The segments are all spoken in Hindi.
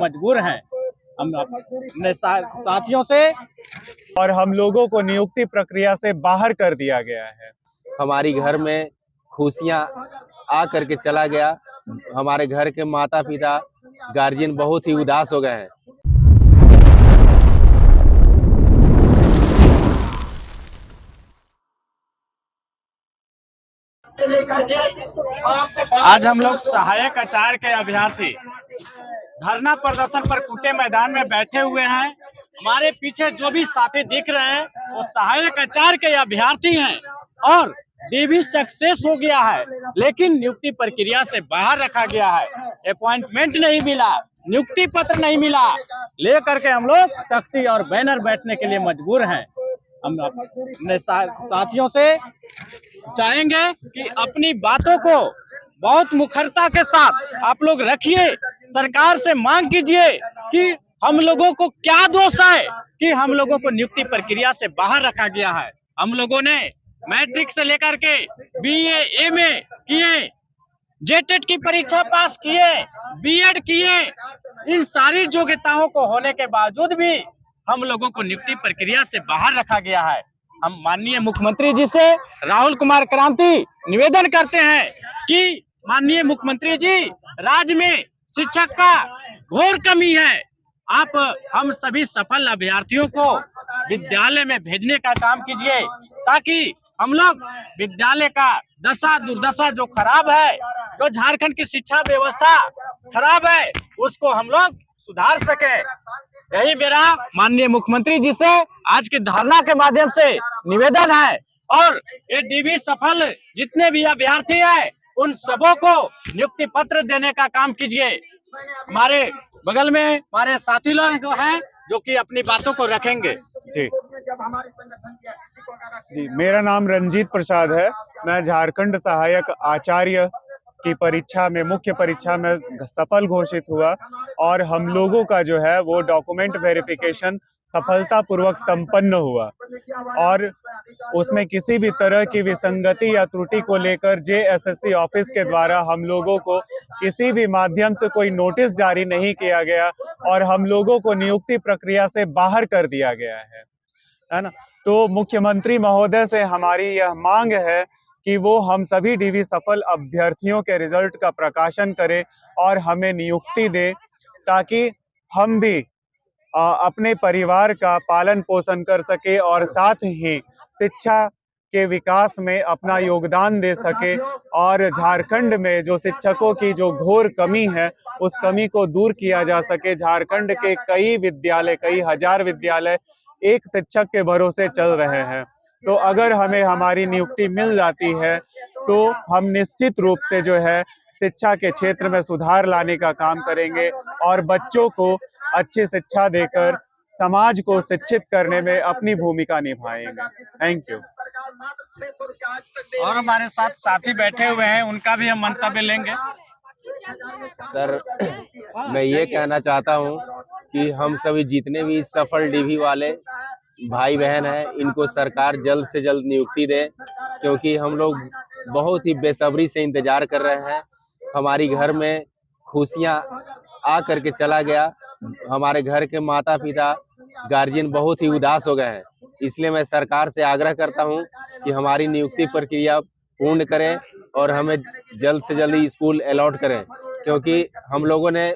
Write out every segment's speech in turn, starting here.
मजबूर हैं। हम अपने साथियों से और हम लोगों को नियुक्ति प्रक्रिया से बाहर कर दिया गया है। हमारी घर में खुशियां आ करके चला गया। हमारे घर के माता पिता गार्जियन बहुत ही उदास हो गए हैं। आज हम लोग सहायक आचार्य के अभ्यर्थी धरना प्रदर्शन पर कुटे मैदान में बैठे हुए हैं। हमारे पीछे जो भी साथी दिख रहे हैं वो सहायक आचार्य के अभ्यर्थी हैं और डीवी सक्सेस हो गया है, लेकिन नियुक्ति प्रक्रिया से बाहर रखा गया है। अपॉइंटमेंट नहीं मिला, नियुक्ति पत्र नहीं मिला, लेकर के हम लोग तख्ती और बैनर बैठने के लिए मजबूर हैं। हम अपने साथियों से चाहेंगे कि अपनी बातों को बहुत मुखरता के साथ आप लोग रखिए। सरकार से मांग कीजिए कि हम लोगों को क्या दोष है कि हम लोगों को नियुक्ति प्रक्रिया से बाहर रखा गया है। हम लोगों ने मैट्रिक से लेकर के बीए, एमए किए, जेटेट की परीक्षा पास किए, बीएड किए, इन सारी योग्यताओं को होने के बावजूद भी हम लोगों को नियुक्ति प्रक्रिया से बाहर रखा गया है। हम माननीय मुख्यमंत्री जी से राहुल कुमार क्रांति निवेदन करते हैं कि माननीय मुख्यमंत्री जी, राज्य में शिक्षक का घोर कमी है। आप हम सभी सफल अभ्यर्थियों को विद्यालय में भेजने का काम कीजिए ताकि हम लोग विद्यालय का दशा दुर्दशा जो खराब है, जो झारखंड की शिक्षा व्यवस्था खराब है, उसको हम लोग सुधार सके। यही मेरा माननीय मुख्यमंत्री जी से आज के धरना के माध्यम से निवेदन है। और ये डीवी सफल जितने भी अभ्यर्थी हैं उन सबों को नियुक्ति पत्र देने का काम कीजिए। हमारे बगल में हमारे साथी लोग हैं जो कि अपनी बातों को रखेंगे। जी, मेरा नाम रंजीत प्रसाद है। मैं झारखंड सहायक आचार्य की परीक्षा में, मुख्य परीक्षा में सफल घोषित हुआ और हम लोगों का जो है वो डॉक्यूमेंट वेरिफिकेशन सफलतापूर्वक संपन्न हुआ और उसमें किसी भी तरह की विसंगति या त्रुटि को लेकर जेएसएससी ऑफिस के द्वारा हम लोगों को किसी भी माध्यम से कोई नोटिस जारी नहीं किया गया और हम लोगों को नियुक्ति प्रक्रिया से बाहर कर दिया गया है ना। तो मुख्यमंत्री महोदय से हमारी यह मांग है कि वो हम सभी डीवी सफल अभ्यर्थियों के रिजल्ट का प्रकाशन करें और हमें नियुक्ति दे ताकि हम भी अपने परिवार का पालन पोषण कर सके और साथ ही शिक्षा के विकास में अपना योगदान दे सके और झारखंड में जो शिक्षकों की जो घोर कमी है उस कमी को दूर किया जा सके। झारखंड के कई विद्यालय, कई हजार विद्यालय एक शिक्षक के भरोसे चल रहे हैं। तो अगर हमें हमारी नियुक्ति मिल जाती है तो हम निश्चित रूप से जो है शिक्षा के क्षेत्र में सुधार लाने का काम करेंगे और बच्चों को अच्छी शिक्षा देकर समाज को शिक्षित करने में अपनी भूमिका निभाएंगे। Thank you. और हमारे साथ साथी बैठे हुए हैं, उनका भी हम मंतव्य लेंगे। सर, मैं ये कहना चाहता हूँ कि हम सभी जितने भी सफल डीवी वाले भाई बहन हैं, इनको सरकार जल्द से जल्द नियुक्ति दे, क्योंकि हम लोग बहुत ही बेसब्री से इंतजार कर रहे हैं। हमारी घर में खुशियां आ करके चला गया। हमारे घर के माता पिता गार्जियन बहुत ही उदास हो गए हैं। इसलिए मैं सरकार से आग्रह करता हूं कि हमारी नियुक्ति प्रक्रिया पूर्ण करें और हमें जल्द से जल्द स्कूल अलॉट करें, क्योंकि हम लोगों ने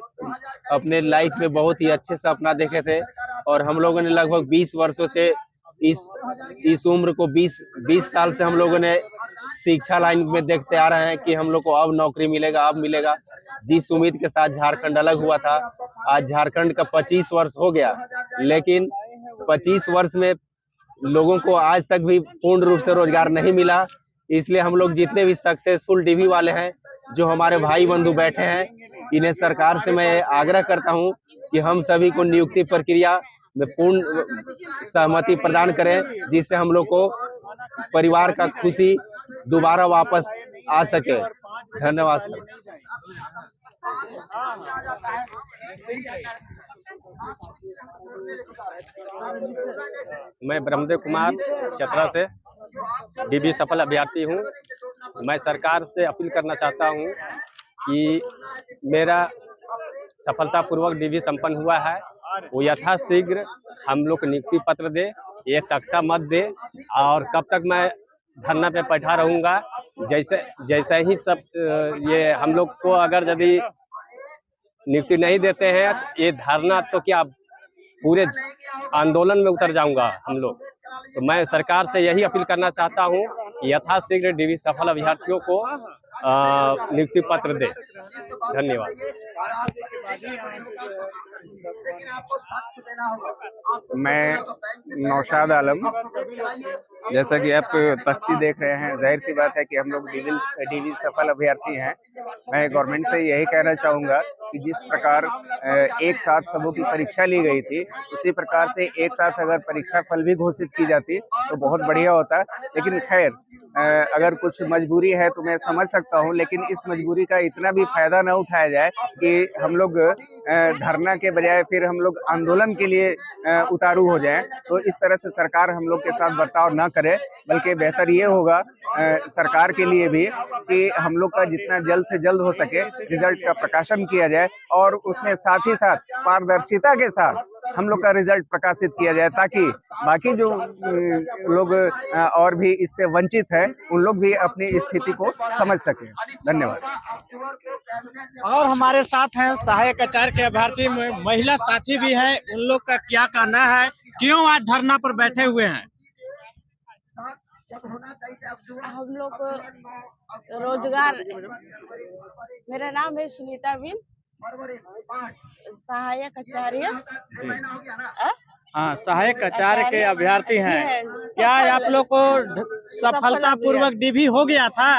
अपने लाइफ में बहुत ही अच्छे सपना देखे थे और हम लोगों ने लगभग 20 वर्षों से इस उम्र को 20 साल से हम लोगों ने शिक्षा लाइन में देखते आ रहे हैं कि हम लोग को अब नौकरी मिलेगा, अब मिलेगा। जिस उम्मीद के साथ झारखंड अलग हुआ था, आज झारखंड का 25 वर्ष हो गया, लेकिन 25 वर्ष में लोगों को आज तक भी पूर्ण रूप से रोजगार नहीं मिला। इसलिए हम लोग जितने भी सक्सेसफुल डीवी वाले हैं, जो हमारे भाई बंधु बैठे हैं, इन्हें सरकार से मैं आग्रह करता हूं कि हम सभी को नियुक्ति प्रक्रिया में पूर्ण सहमति प्रदान करें, जिससे हम लोग को परिवार का खुशी दोबारा वापस आ सके। धन्यवाद सर। मैं ब्रह्मदेव कुमार चतरा से डीवी सफल अभ्यर्थी हूं। मैं सरकार से अपील करना चाहता हूं कि मेरा सफलतापूर्वक डीवी संपन्न हुआ है, वो यथाशीघ्र हम लोग को नियुक्ति पत्र दे, ये तख्ता मत दे। और कब तक मैं धरना पे बैठा रहूँगा, जैसे ही सब ये हम लोग को अगर यदि नियुक्ति नहीं देते हैं, ये धरना तो क्या पूरे आंदोलन में उतर जाऊंगा हम लोग। तो मैं सरकार से यही अपील करना चाहता हूं कि यथाशीघ्र डीवी सफल अभ्यर्थियों को नियुक्ति पत्र दे। धन्यवाद। मैं नौशाद आलम, जैसा कि आप तख्ती देख रहे हैं, जाहिर सी बात है कि हम लोग डीवी सफल अभ्यर्थी हैं। मैं गवर्नमेंट से यही कहना चाहूँगा कि जिस प्रकार एक साथ सबों की परीक्षा ली गई थी, उसी प्रकार से एक साथ अगर परीक्षा फल भी घोषित की जाती तो बहुत बढ़िया होता। लेकिन खैर, अगर कुछ मजबूरी है तो मैं समझ सकता हूँ, लेकिन इस मजबूरी का इतना भी फायदा न उठाया जाए कि हम लोग धरना के बजाय फिर हम लोग आंदोलन के लिए उतारू हो जाएं। तो इस तरह से सरकार हम लोग के साथ बर्ताव न करे, बल्कि बेहतर ये होगा सरकार के लिए भी कि हम लोग का जितना जल्द से जल्द हो सके रिजल्ट का प्रकाशन किया जाए, और उसमें साथ ही साथ पारदर्शिता के साथ हम लोग का रिजल्ट प्रकाशित किया जाए, ताकि बाकी जो लोग और भी इससे वंचित हैं उन लोग भी अपनी स्थिति को समझ सकें। धन्यवाद। और हमारे साथ हैं सहायक आचार्य के अभ्यर्थी महिला साथी भी हैं, उन लोग का क्या कहना है, क्यों आज धरना पर बैठे हुए हैं? हम लोग को रोजगार, मेरा नाम है सुनीता बिन, सहायक आचार्य। हाँ, सहायक आचार्य के अभ्यर्थी हैं। क्या आप लोग को सफलता पूर्वक डीवी हो गया था?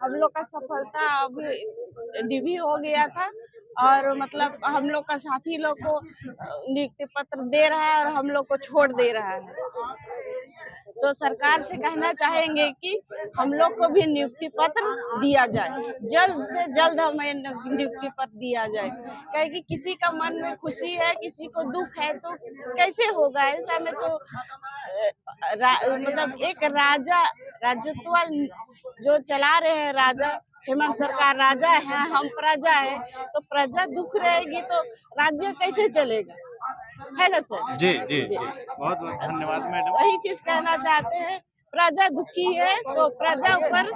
हम लोग का सफलता अभी डीवी हो गया था, और मतलब हम लोग का साथी लोग को नियुक्ति पत्र दे रहा है और हम लोग को छोड़ दे रहा है। तो सरकार से कहना चाहेंगे कि हम लोग को भी नियुक्ति पत्र दिया जाए, जल्द से जल्द हमें नियुक्ति पत्र दिया जाए। कहे कि किसी का मन में खुशी है, किसी को दुख है, तो कैसे होगा ऐसा में? तो मतलब एक राजत्व जो चला रहे हैं राजा, हेमंत सरकार राजा है, हम प्रजा है, तो प्रजा दुख रहेगी तो राज्य कैसे चलेगा, है ना सर? जी जी जी, बहुत बहुत धन्यवाद मैडम। वही चीज कहना चाहते हैं, प्रजा दुखी है तो प्रजा ऊपर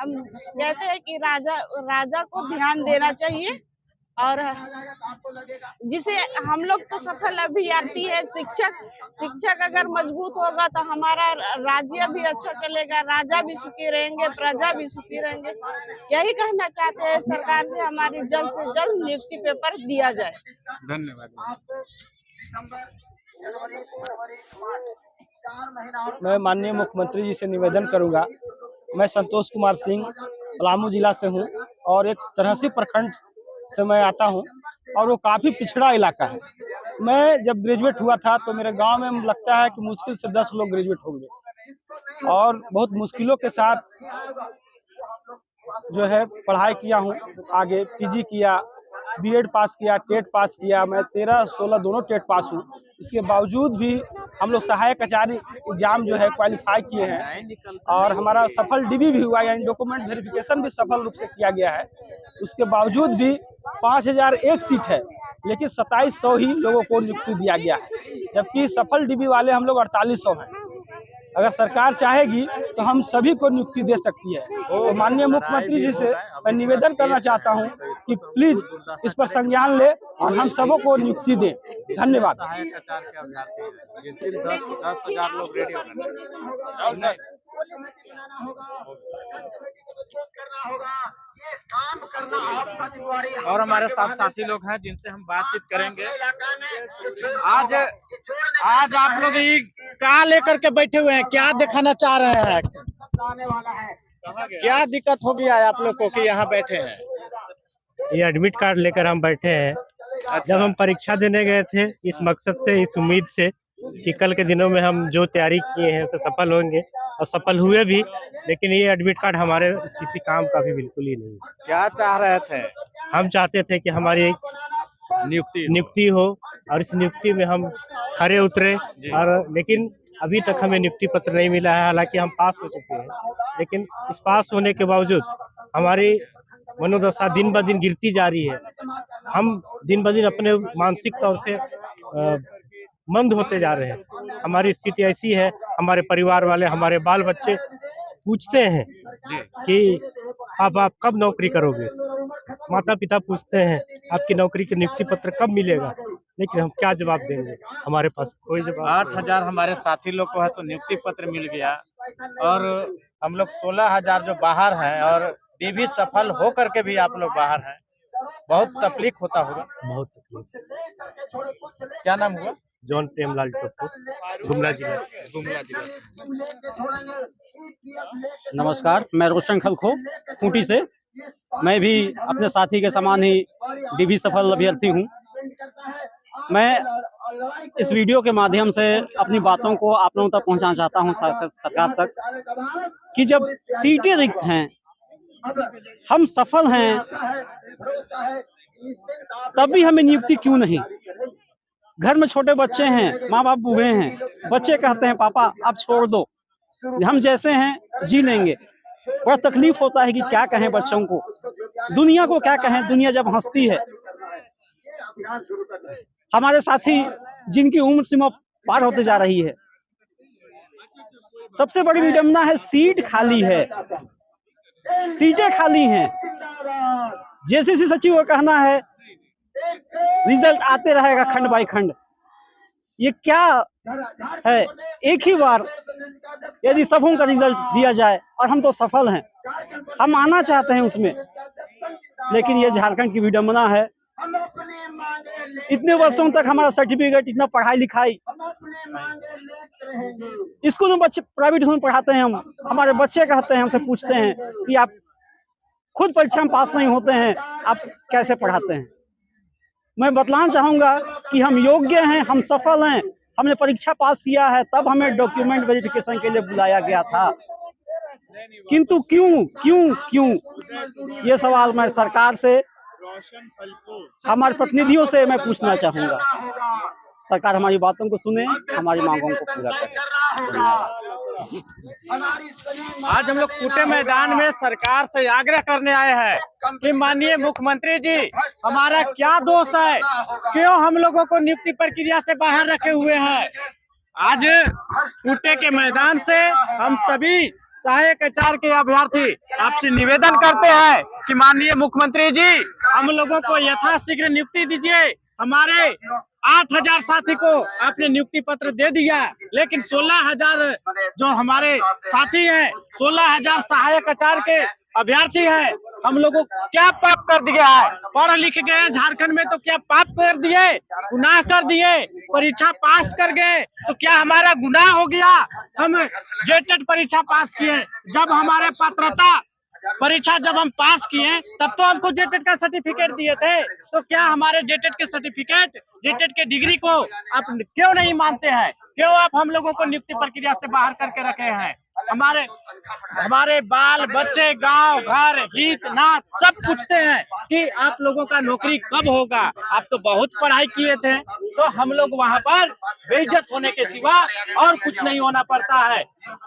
हम कहते हैं कि राजा को ध्यान देना चाहिए। और जिसे हम लोग तो सफल अभ्यर्थी है, शिक्षक अगर मजबूत होगा तो हमारा राज्य भी अच्छा चलेगा, राजा भी सुखी रहेंगे, प्रजा भी सुखी रहेंगे। यही कहना चाहते हैं सरकार से, हमारी जल्द से जल्द नियुक्ति पेपर दिया जाए। धन्यवाद। मैं माननीय मुख्यमंत्री जी से निवेदन करूंगा। मैं संतोष कुमार सिंह पलामू जिला से हूं, और एक तहसील प्रखंड से मैं आता हूं, और वो काफ़ी पिछड़ा इलाका है। मैं जब ग्रेजुएट हुआ था तो मेरे गांव में लगता है कि मुश्किल से 10 लोग ग्रेजुएट होंगे, और बहुत मुश्किलों के साथ जो है पढ़ाई किया हूं। आगे पीजी किया, बीएड पास किया, टेट पास किया। मैं 13-16 दोनों टेट पास हूँ। इसके बावजूद भी हम लोग सहायक आचार्य एग्जाम जो है क्वालिफाई किए हैं, और हमारा सफल डीवी भी हुआ, यानी डॉक्यूमेंट वेरिफिकेशन भी सफल रूप से किया गया है। उसके बावजूद भी 5001 सीट है, लेकिन 2700 ही लोगों को नियुक्ति दिया गया है, जबकि सफल डीवी वाले हम लोग 4800 हैं। अगर सरकार चाहेगी तो हम सभी को नियुक्ति दे सकती है। तो माननीय मुख्यमंत्री जी से मैं निवेदन करना चाहता हूं कि प्लीज इस पर संज्ञान ले और हम सबों को नियुक्ति दें। धन्यवाद। सहायक आचार्य के अभ्यर्थी हैं, जिस दिन 10,000 लोग रेडी हो गए। और हमारे साथ साथी लोग हैं जिनसे हम बातचीत करेंगे। आज आप लोग ये क्या लेकर के बैठे हुए हैं, क्या दिखाना चाह रहे हैं? क्या दिक्कत हो गया है आप लोग को कि यहाँ बैठे हैं? ये एडमिट कार्ड लेकर हम बैठे हैं। जब हम परीक्षा देने गए थे इस मकसद से, इस उम्मीद से कि कल के दिनों में हम जो तैयारी किए हैं उसे सफल होंगे, और सफल हुए भी, लेकिन ये एडमिट कार्ड हमारे किसी काम का भी बिल्कुल ही नहीं। क्या चाह रहे थे? हम चाहते थे कि हमारी नियुक्ति हो, और इस नियुक्ति में हम खरे उतरे, और लेकिन अभी तक हमें नियुक्ति पत्र नहीं मिला है। हालांकि हम पास हो चुके हैं, लेकिन इस पास होने के बावजूद हमारी मनोदशा दिन ब दिन गिरती जा रही है। हम दिन ब दिन अपने मानसिक तौर से मंद होते जा रहे हैं। हमारी स्थिति ऐसी है, हमारे परिवार वाले, हमारे बाल बच्चे पूछते हैं कि अब आप कब नौकरी करोगे। माता पिता पूछते हैं आपकी नौकरी की नियुक्ति पत्र कब मिलेगा, लेकिन हम क्या जवाब देंगे, हमारे पास कोई जवाब 8,000 हमारे साथी लोग को है सो नियुक्ति पत्र मिल गया और हम लोग 16,000 जो बाहर हैं और डीवी सफल हो करके भी आप लोग बाहर हैं, बहुत तकलीफ होता होगा। बहुत तकलीफ। क्या नाम हुआ? जॉन प्रेमलाल टोप्पो, गुमला जिला। गुमला जिला से। नमस्कार, मैं रोशन खलखो खूंटी से। मैं भी अपने साथी के समान ही डीवी सफल अभ्यर्थी हूं। मैं इस वीडियो के माध्यम से अपनी बातों को आप लोगों तक पहुंचाना चाहता हूं, सरकार तक, कि जब सीटें रिक्त हैं, हम सफल हैं, तब भी हमें नियुक्ति क्यों नहीं? घर में छोटे बच्चे हैं, माँ बाप बूढ़े हैं, बच्चे कहते हैं पापा अब छोड़ दो, हम जैसे हैं जी लेंगे। बड़ा तकलीफ होता है कि क्या कहें बच्चों को, दुनिया को क्या कहें, दुनिया जब हंसती है। हमारे साथी जिनकी उम्र सीमा पार होते जा रही है, सबसे बड़ी विडंबना है सीट खाली है, सीटें खाली हैं। जेसीसी सचिव का कहना है रिजल्ट आते रहेगा खंड बाई खंड। ये क्या है? एक ही बार यदि सबों का रिजल्ट दिया जाए और हम तो सफल हैं, हम आना चाहते हैं उसमें, लेकिन ये झारखंड की विडंबना है। इतने वर्षों तक हमारा सर्टिफिकेट, इतना पढ़ाई लिखाई, स्कूल में बच्चे प्राइवेट स्कूल में पढ़ाते हैं हम, हमारे बच्चे कहते हैं, हमसे पूछते हैं कि आप खुद परीक्षा में पास नहीं होते हैं, आप कैसे पढ़ाते हैं? मैं बतलाना चाहूँगा कि हम योग्य हैं, हम सफल हैं, हमने परीक्षा पास किया है, तब हमें डॉक्यूमेंट वेरिफिकेशन के लिए बुलाया गया था। किंतु क्यों क्यों क्यों, ये सवाल मैं सरकार से, हमारे प्रतिनिधियों से मैं पूछना चाहूँगा। सरकार हमारी बातों को सुने, हमारी मांगों को पूरा करे। आज हम लोग कूटे मैदान में सरकार से आग्रह करने आए हैं कि माननीय मुख्यमंत्री जी, हमारा क्या दोष है, क्यों हम लोगों को नियुक्ति प्रक्रिया से बाहर रखे हुए हैं। आज कूटे के मैदान से हम सभी सहायक आचार्य के अभ्यर्थी आपसे निवेदन करते हैं कि माननीय मुख्यमंत्री जी, हम लोगों को यथाशीघ्र नियुक्ति दीजिए। हमारे 8,000 साथी को आपने नियुक्ति पत्र दे दिया, लेकिन 16,000 जो हमारे साथी हैं, 16,000 सहायक आचार्य के अभ्यर्थी हैं, हम लोगों को क्या पाप कर दिया है? पढ़ लिख गए झारखंड में तो क्या पाप कर दिए, गुनाह कर दिए? परीक्षा पास कर गए तो क्या हमारा गुनाह हो गया? हम जेटेट परीक्षा पास किए, जब हमारे पात्रता परीक्षा जब हम पास किए तब तो हमको जेटेट का सर्टिफिकेट दिए थे, तो क्या हमारे जेटेट के सर्टिफिकेट, जेटेट के डिग्री को आप क्यों नहीं मानते हैं? क्यों आप हम लोगों को नियुक्ति प्रक्रिया से बाहर करके रखे हैं? हमारे बाल बच्चे, गांव घर, हित नात सब पूछते हैं कि आप लोगों का नौकरी कब होगा। आप तो बहुत पढ़ाई किए थे, तो हम लोग वहां पर बेइज्जत होने के सिवा और कुछ नहीं होना पड़ता है।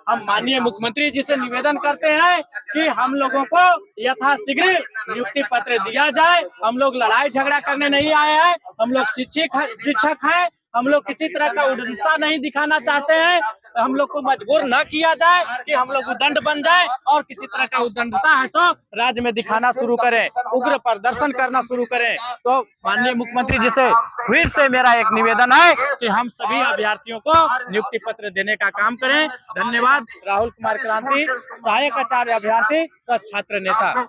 हम माननीय मुख्यमंत्री जी से निवेदन करते हैं कि हम लोगों को यथाशीघ्र नियुक्ति पत्र दिया जाए। हम लोग लड़ाई झगड़ा करने नहीं आए हैं, हम लोग शिक्षक हैं, हम लोग किसी तरह का उद्दंडता नहीं दिखाना चाहते हैं। हम लोग को मजबूर न किया जाए कि हम लोग उद्दंड बन जाए और किसी तरह का उद्दंडता है सो राज्य में दिखाना शुरू करें, उग्र प्रदर्शन करना शुरू करें। तो माननीय मुख्यमंत्री जी से फिर से मेरा एक निवेदन है कि हम सभी अभ्यर्थियों को नियुक्ति पत्र देने का काम करें। धन्यवाद। राहुल कुमार क्रांति, सहायक आचार्य अभ्यर्थी, सह छात्र नेता।